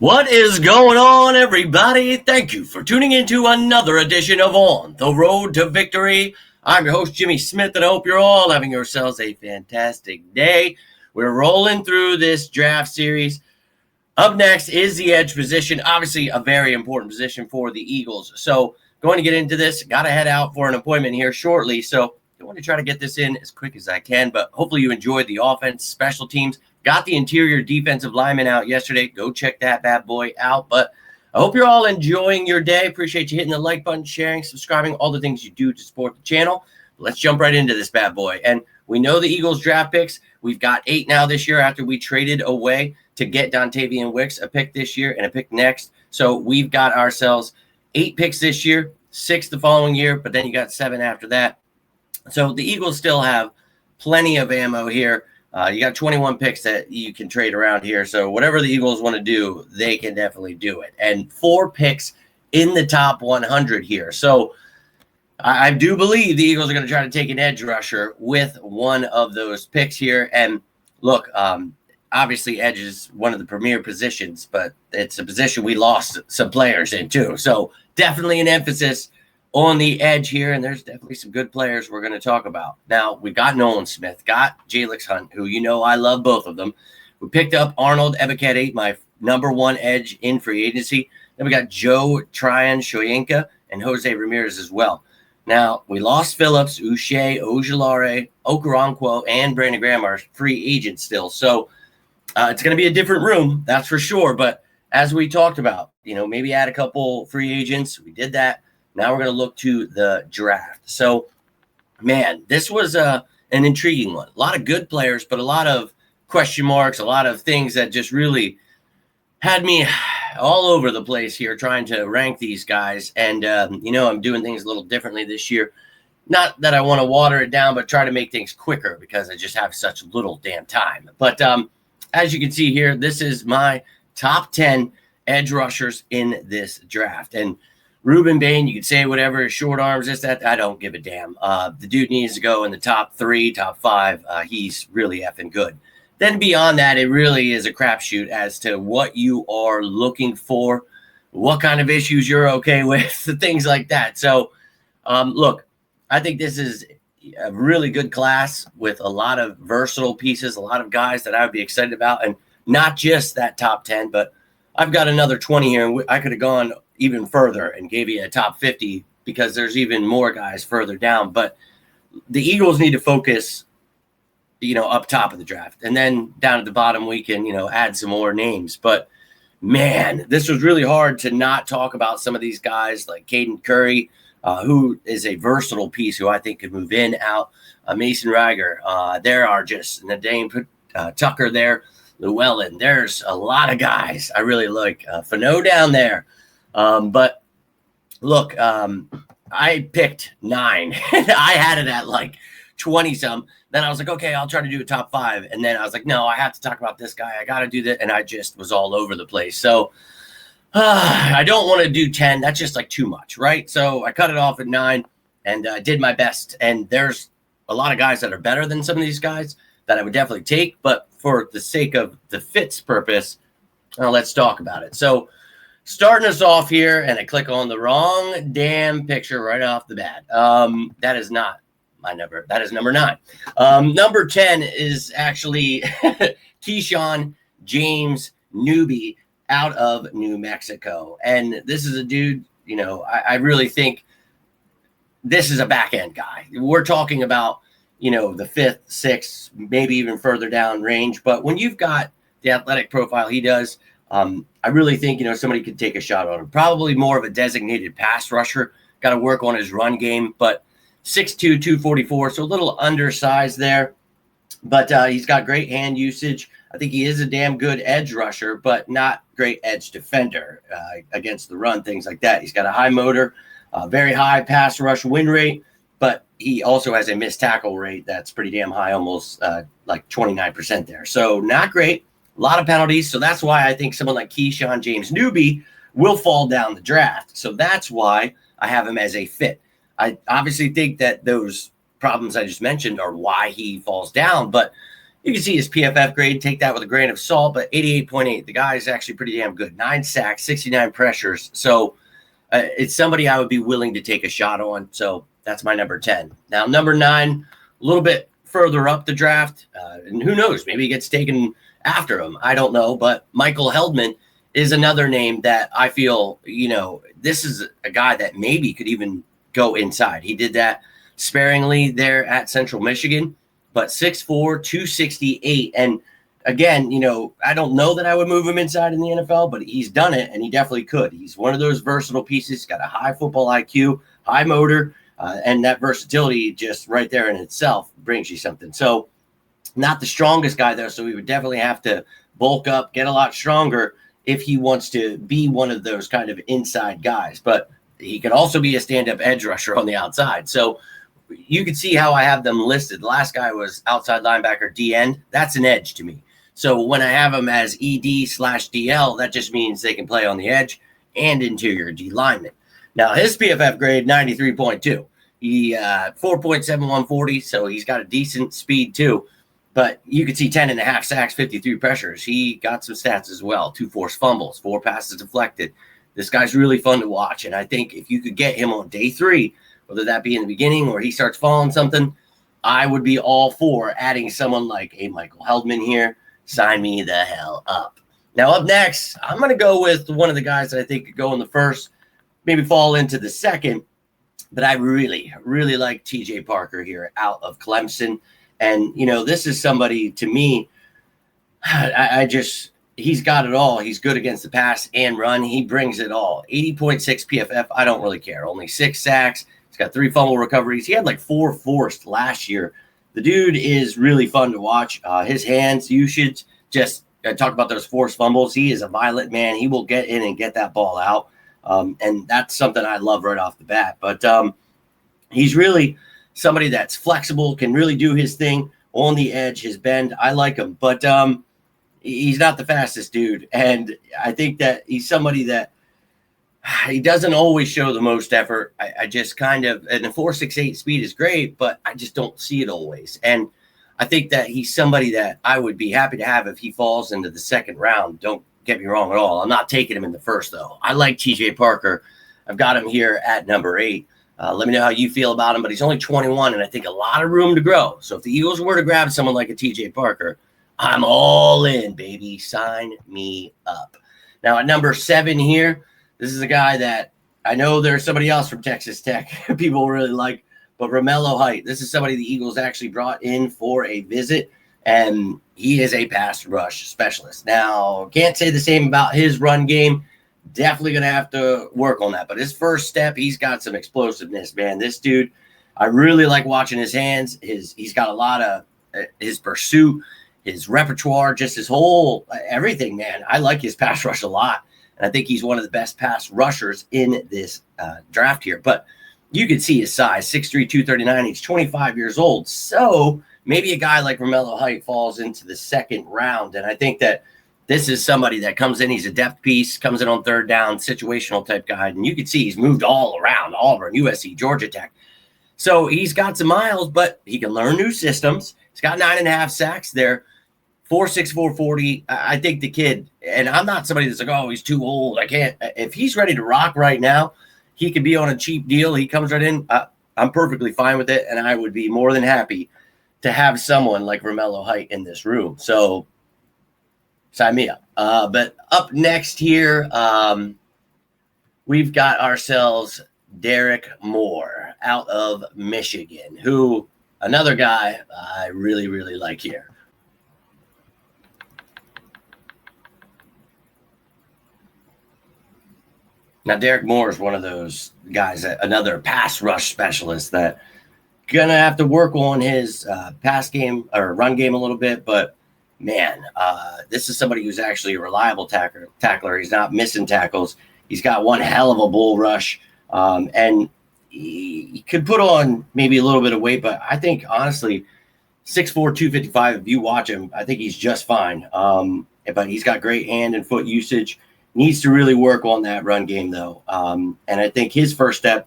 What is going on, everybody? Thank you for tuning into another edition of On the Road to Victory. I'm your host, Jimmy Smith, and I hope you're all having yourselves a fantastic day. We're rolling through this draft series. Up next is the edge position, obviously a very important position for the Eagles. So going to get into this, got to head out for an appointment here shortly. So I want to try to get this in as quick as I can, but hopefully you enjoyed the offense, special teams. Got the interior defensive lineman out yesterday. Go check that bad boy out. But I hope you're all enjoying your day. Appreciate you hitting the like button, sharing, subscribing, all the things you do to support the channel. Let's jump right into this bad boy. And we know the Eagles draft picks. We've got 8 now this year after we traded away to get Dontavian Wicks, a pick this year and a pick next. So we've got ourselves 8 picks this year, 6 the following year, but then you got 7 after that. So the Eagles still have plenty of ammo here. You got 21 picks that you can trade around here. So whatever the Eagles want to do, they can definitely do it. And 4 picks in the top 100 here. So I do believe the Eagles are going to try to take an edge rusher with one of those picks here. And look, obviously edge is one of the premier positions, but it's a position we lost some players in too. So definitely an emphasis on the edge here, and there's definitely some good players we're going to talk about. Now, we got Nolan Smith, got Jalix Hunt, who you know I love both of them. We picked up Arnold Ebiketie, my number 1 edge in free agency. Then we got Joe Tryon-Shoyinka and Jose Ramirez as well. Now, we lost Phillips, Uche, Ojulari, Okoronkwo, and Brandon Graham are free agents still. So it's going to be a different room, that's for sure. But as we talked about, maybe add a couple free agents. We did that. Now we're going to look to the draft. So, man, this was an intriguing one. A lot of good players, but a lot of question marks, a lot of things that just really had me all over the place here trying to rank these guys. And, I'm doing things a little differently this year. Not that I want to water it down, but try to make things quicker because I just have such little damn time. But as you can see here, this is my top 10 edge rushers in this draft. And Ruben Bain, you can say whatever, short arms, this, that, I don't give a damn. The dude needs to go in the top 3, top 5. He's really effing good. Then beyond that, it really is a crapshoot as to what you are looking for, what kind of issues you're okay with, things like that. So, look, I think this is a really good class with a lot of versatile pieces, a lot of guys that I would be excited about, and not just that top 10, but I've got another 20 here, and I could have gone even further and gave you a top 50 because there's even more guys further down. But the Eagles need to focus, up top of the draft. And then down at the bottom, we can, add some more names. But, man, this was really hard to not talk about some of these guys like Caden Curry, who is a versatile piece who I think could move in, out. Mason Riger. There are just Nadine Tucker there. Llewellyn. There's a lot of guys I really like. Fano down there. But look, I picked 9. I had it at like 20 some. Then I was like, okay, I'll try to do a top 5. And then I was like, no, I have to talk about this guy. I got to do that. And I just was all over the place. So I don't want to do 10. That's just like too much, right? So I cut it off at 9 and did my best. And there's a lot of guys that are better than some of these guys that I would definitely take. But for the sake of the fits purpose, let's talk about it. So starting us off here, and I click on the wrong damn picture right off the bat. That is not my number. That is number 9. Number 10 is actually Keyshawn James Newby out of New Mexico. And this is a dude, I really think this is a back-end guy. We're talking about, the 5th, 6th, maybe even further down range. But when you've got the athletic profile he does, I really think, somebody could take a shot on him. Probably more of a designated pass rusher. Got to work on his run game, but 6'2", 244, so a little undersized there. But he's got great hand usage. I think he is a damn good edge rusher, but not great edge defender against the run, things like that. He's got a high motor, very high pass rush win rate, but he also has a missed tackle rate that's pretty damn high, almost like 29% there. So not great. A lot of penalties. So that's why I think someone like Keyshawn James Newby will fall down the draft. So that's why I have him as a fit. I obviously think that those problems I just mentioned are why he falls down. But You can see his PFF grade. Take that with a grain of salt, but 88.8. The guy is actually pretty damn good. 9 sacks, 69 pressures. So it's somebody I would be willing to take a shot on. So that's my number 10. Now, number 9, a little bit further up the draft. And who knows? Maybe he gets taken after him. I don't know. But Michael Heldman is another name that I feel, this is a guy that maybe could even go inside. He did that sparingly there at Central Michigan. But 6'4", 268. And again, I don't know that I would move him inside in the NFL, but he's done it, and he definitely could. He's one of those versatile pieces. He's got a high football IQ, high motor, and that versatility just right there in itself brings you something. So not the strongest guy there, so he would definitely have to bulk up, get a lot stronger if he wants to be one of those kind of inside guys. But he could also be a stand-up edge rusher on the outside. So you can see how I have them listed. The last guy was outside linebacker, D-end. That's an edge to me. So when I have them as ED/DL, that just means they can play on the edge and interior D lineman. Now, his PFF grade, 93.2. He 4.7140, so he's got a decent speed too. But you can see 10.5 sacks, 53 pressures. He got some stats as well. 2 forced fumbles, 4 passes deflected. This guy's really fun to watch. And I think if you could get him on day 3, whether that be in the beginning or he starts following something, I would be all for adding someone like a Michael Heldman here. Sign me the hell up. Now, up next, I'm going to go with one of the guys that I think could go in the first, maybe fall into the second. But I really, really like TJ Parker here out of Clemson. And, this is somebody, to me, he's got it all. He's good against the pass and run. He brings it all. 80.6 PFF, I don't really care. Only 6 sacks. He's got 3 fumble recoveries. He had like 4 forced last year. The dude is really fun to watch. His hands, you should just talk about those forced fumbles. He is a violent man. He will get in and get that ball out. And that's something I love right off the bat. But he's really somebody that's flexible, can really do his thing on the edge, his bend. I like him. But he's not the fastest dude. And I think that he's somebody that he doesn't always show the most effort. I just kind of, and the 4.68 speed is great, but I just don't see it always. And I think that he's somebody that I would be happy to have if he falls into the second round. Don't get me wrong at all. I'm not taking him in the first, though. I like TJ Parker. I've got him here at number 8. Let me know how you feel about him, but he's only 21, and I think a lot of room to grow. So if the Eagles were to grab someone like a TJ Parker, I'm all in, baby. Sign me up. Now, at number 7 here, this is a guy that I know there's somebody else from Texas Tech people really like, but Romello Height. This is somebody the Eagles actually brought in for a visit, and he is a pass rush specialist. Now, can't say the same about his run game. Definitely going to have to work on that. But his first step, he's got some explosiveness, man. This dude, I really like watching his hands. He's got a lot of his pursuit, his repertoire, just his whole everything, man. I like his pass rush a lot. And I think he's one of the best pass rushers in this draft here. But you can see his size, 6'3", 239. He's 25 years old. So maybe a guy like Romello Height falls into the second round. And I think that this is somebody that comes in. He's a depth piece, comes in on third down, situational type guy. And you can see he's moved all around, Auburn, USC, Georgia Tech. So he's got some miles, but he can learn new systems. He's got 9.5 sacks there. 4.64 40. I think the kid, and I'm not somebody that's like, oh, he's too old. I can't. If he's ready to rock right now, he could be on a cheap deal. He comes right in. I'm perfectly fine with it, and I would be more than happy to have someone like Romello Height in this room. So sign me up. But up next here, we've got ourselves Derek Moore out of Michigan, who another guy I really, really like here. Now, Derek Moore is one of those guys, another pass rush specialist that going to have to work on his pass game or run game a little bit. But, man, this is somebody who's actually a reliable tackler. He's not missing tackles. He's got one hell of a bull rush. And he could put on maybe a little bit of weight. But I think, honestly, 6'4", 255, if you watch him, I think he's just fine. But he's got great hand and foot usage. Needs to really work on that run game, though. And I think his first step,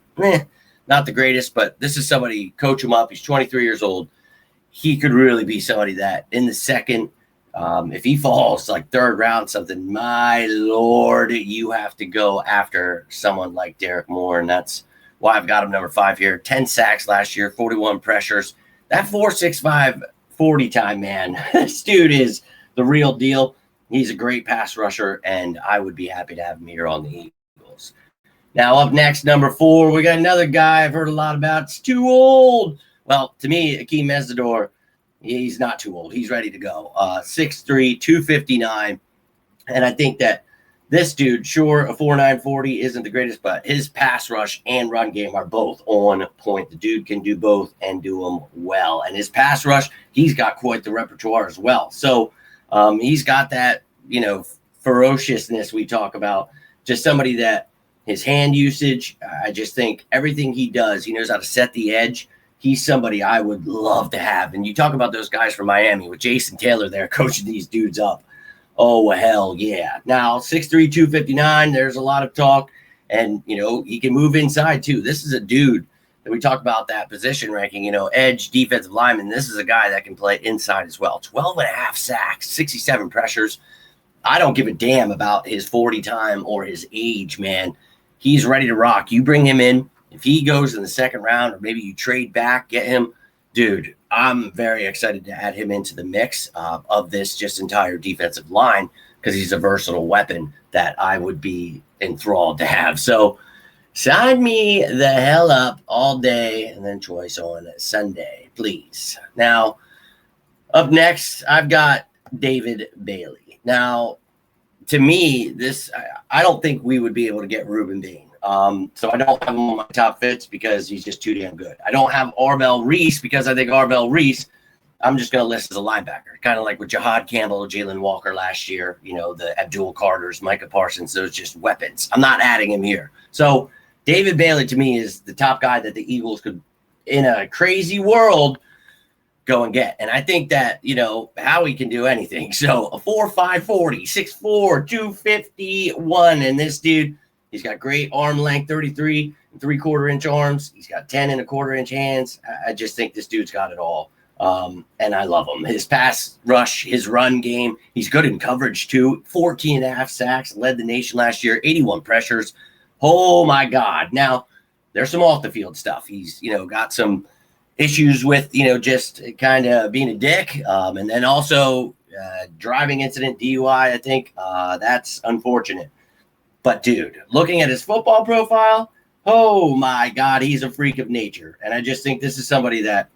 not the greatest, but this is somebody, coach him up. He's 23 years old. he could really be somebody that in the second, if he falls like third round something, my Lord, you have to go after someone like Derek Moore. And that's why I've got him number 5 here. 10 sacks last year, 41 pressures. That 4.65 40 time, man. This dude is the real deal. He's a great pass rusher, and I would be happy to have him here on the Eagles. Now, up next, number 4, we got another guy I've heard a lot about. It's too old. Well, to me, Akeem Mesidor, he's not too old. He's ready to go. 6'3", 259. And I think that this dude, sure, a 4.9 40 isn't the greatest, but his pass rush and run game are both on point. The dude can do both and do them well. And his pass rush, he's got quite the repertoire as well. So he's got that, ferociousness we talk about. Just somebody that his hand usage, I just think everything he does, he knows how to set the edge. He's somebody I would love to have. And you talk about those guys from Miami with Jason Taylor there coaching these dudes up. Oh, hell yeah. Now, 6'3", 259, there's a lot of talk. And, he can move inside, too. This is a dude that we talk about that position ranking, edge, defensive lineman. This is a guy that can play inside as well. 12.5 sacks, 67 pressures. I don't give a damn about his 40 time or his age, man. He's ready to rock. You bring him in. If he goes in the second round or maybe you trade back, get him, dude, I'm very excited to add him into the mix of this just entire defensive line because he's a versatile weapon that I would be enthralled to have. So sign me the hell up all day and then choice on Sunday, please. Now, up next, I've got David Bailey. Now, to me, I don't think we would be able to get Reuben Dean. So I don't have him on my top fits because he's just too damn good. I don't have Arbel Reese because I think Arbel Reese, I'm just going to list as a linebacker, kind of like with Jahad Campbell, Jalen Walker last year, the Abdul Carters, Micah Parsons, those just weapons. I'm not adding him here. So David Bailey to me is the top guy that the Eagles could, in a crazy world, go and get. And I think that, Howie can do anything. So a 4.5 40, 6'4", 251. And this dude, he's got great arm length, 33 and 3/4 inch arms. He's got 10 and 1/4 inch hands. I just think this dude's got it all. And I love him. His pass rush, his run game, he's good in coverage too. 14.5 sacks, led the nation last year, 81 pressures. Oh my God. Now, there's some off the field stuff. He's, got some issues with, just kind of being a dick. And then also driving incident, DUI, I think. That's unfortunate. But, dude, looking at his football profile, oh, my God, he's a freak of nature. And I just think this is somebody that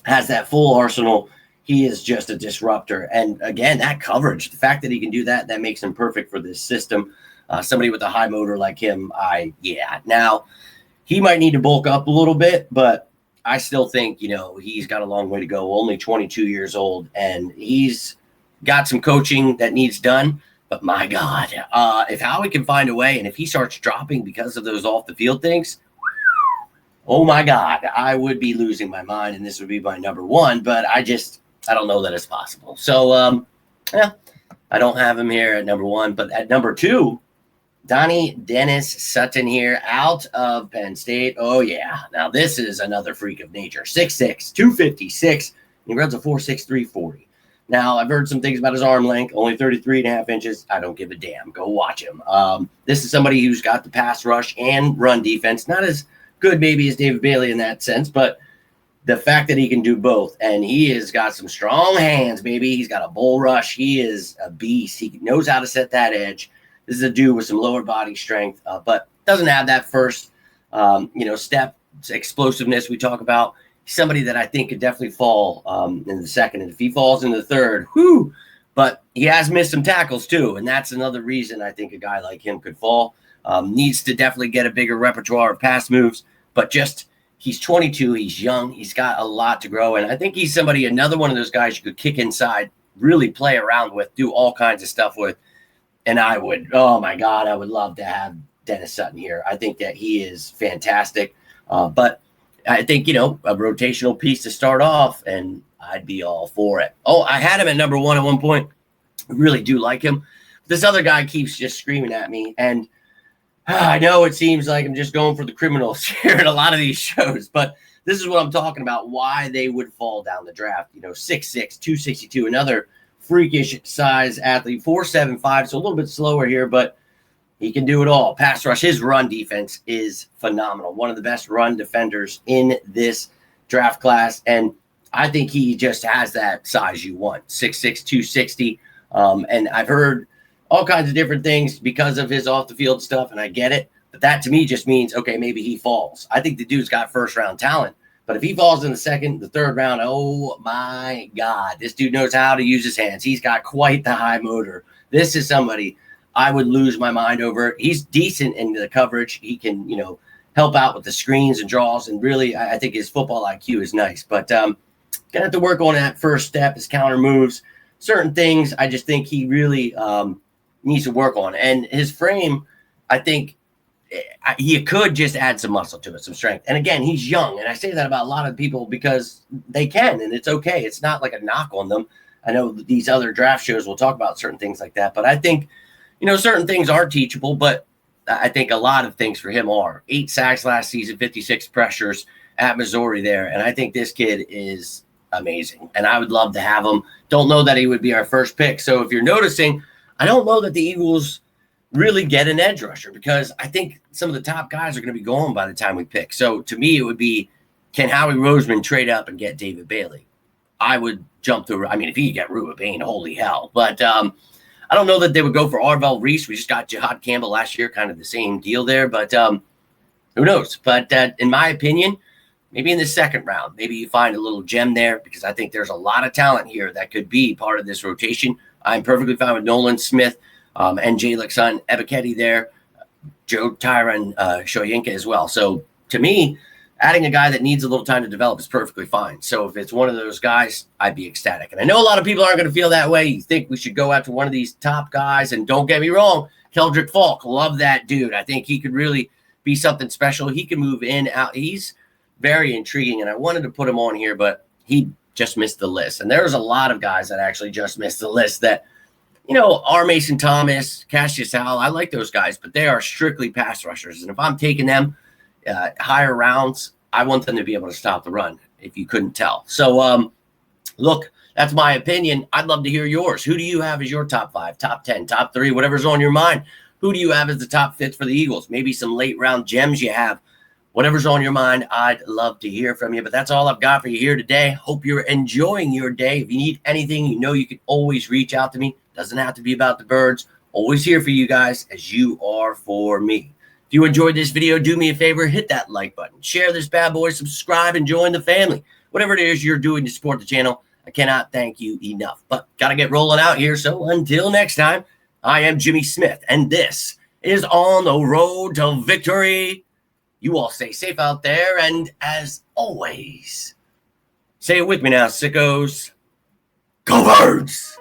has that full arsenal. He is just a disruptor. And, again, that coverage, the fact that he can do that, that makes him perfect for this system. Somebody with a high motor like him, Now, he might need to bulk up a little bit, but I still think, he's got a long way to go. Only 22 years old, and he's got some coaching that needs done. But my God, if Howie can find a way, and if he starts dropping because of those off the field things, oh my God, I would be losing my mind, and this would be my number 1. But I don't know that it's possible. So, I don't have him here at number 1. But at number 2, Dennis-Sutton here out of Penn State. Oh, yeah. Now, this is another freak of nature. 6'6", 256. He runs a 4.63 40. Now, I've heard some things about his arm length, only 33.5 inches. I don't give a damn. Go watch him. This is somebody who's got the pass rush and run defense. Not as good maybe as David Bailey in that sense, but the fact that he can do both. And he has got some strong hands, baby. He's got a bull rush. He is a beast. He knows how to set that edge. This is a dude with some lower body strength, but doesn't have that first, step explosiveness we talk about. Somebody that I think could definitely fall in the second. And if he falls in the third, whoo. But he has missed some tackles too. And that's another reason I think a guy like him could fall. Needs to definitely get a bigger repertoire of pass moves. But he's 22. He's young. He's got a lot to grow. And I think he's another one of those guys you could kick inside, really play around with, do all kinds of stuff with. And I would love to have Dennis-Sutton here. I think that he is fantastic. But I think, a rotational piece to start off, and I'd be all for it. Oh, I had him at number 1 at one point. I really do like him. This other guy keeps just screaming at me, and I know it seems like I'm just going for the criminals here in a lot of these shows, but this is what I'm talking about, why they would fall down the draft. 6'6", 262, another freakish size athlete, 4'7", 5", so a little bit slower here, but he can do it all. Pass rush, his run defense is phenomenal. One of the best run defenders in this draft class, and I think he just has that size you want, 6'6", 260. And I've heard all kinds of different things because of his off-the-field stuff, and I get it. But that to me just means, okay, maybe he falls. I think the dude's got first-round talent. But if he falls in the second, the third round, oh, my God. This dude knows how to use his hands. He's got quite the high motor. This is somebody I would lose my mind over. He's decent in the coverage. He can, help out with the screens and draws. And really, I think his football IQ is nice. But going to have to work on that first step, his counter moves. Certain things I just think he really needs to work on. And his frame, I think he could just add some muscle to it, some strength. And again, he's young. And I say that about a lot of people because they can, and it's okay. It's not like a knock on them. I know these other draft shows will talk about certain things like that. But I think, certain things are teachable, but I think a lot of things for him are. 8 sacks last season, 56 pressures at Missouri there. And I think this kid is amazing. And I would love to have him. Don't know that he would be our first pick. So if you're noticing, I don't know that the Eagles really get an edge rusher because I think some of the top guys are going to be gone by the time we pick. So to me, it would be, can Howie Roseman trade up and get David Bailey? I would jump through. I mean, if he could get Ruba Bain, holy hell. But I don't know that they would go for Arvell Reese. We just got Jihad Campbell last year, kind of the same deal there. But who knows? But in my opinion, maybe in the second round, maybe you find a little gem there because I think there's a lot of talent here that could be part of this rotation. I'm perfectly fine with Nolan Smith and Jalen son Ebiketie there, Joe Tyron Shoyinka as well. So to me, adding a guy that needs a little time to develop is perfectly fine. So if it's one of those guys, I'd be ecstatic. And I know a lot of people aren't going to feel that way. You think we should go after one of these top guys. And don't get me wrong, Keldrick Falk, love that dude. I think he could really be something special. He can move in, out. He's very intriguing. And I wanted to put him on here, but he just missed the list. And there's a lot of guys that actually just missed the list that, R. Mason Thomas, Cassius Howell, I like those guys, but they are strictly pass rushers. And if I'm taking them higher rounds, I want them to be able to stop the run, if you couldn't tell. So, look, that's my opinion. I'd love to hear yours. Who do you have as your top 5, top 10, top 3, whatever's on your mind? Who do you have as the top fits for the Eagles? Maybe some late round gems you have. Whatever's on your mind, I'd love to hear from you. But that's all I've got for you here today. Hope you're enjoying your day. If you need anything, you can always reach out to me. Doesn't have to be about the birds. Always here for you guys as you are for me. If you enjoyed this video, do me a favor, hit that like button. Share this bad boy, subscribe, and join the family. Whatever it is you're doing to support the channel, I cannot thank you enough. But got to get rolling out here. So until next time, I am Jimmy Smith, and this is On the Road to Victory. You all stay safe out there, and as always, say it with me now, sickos. Go Birds!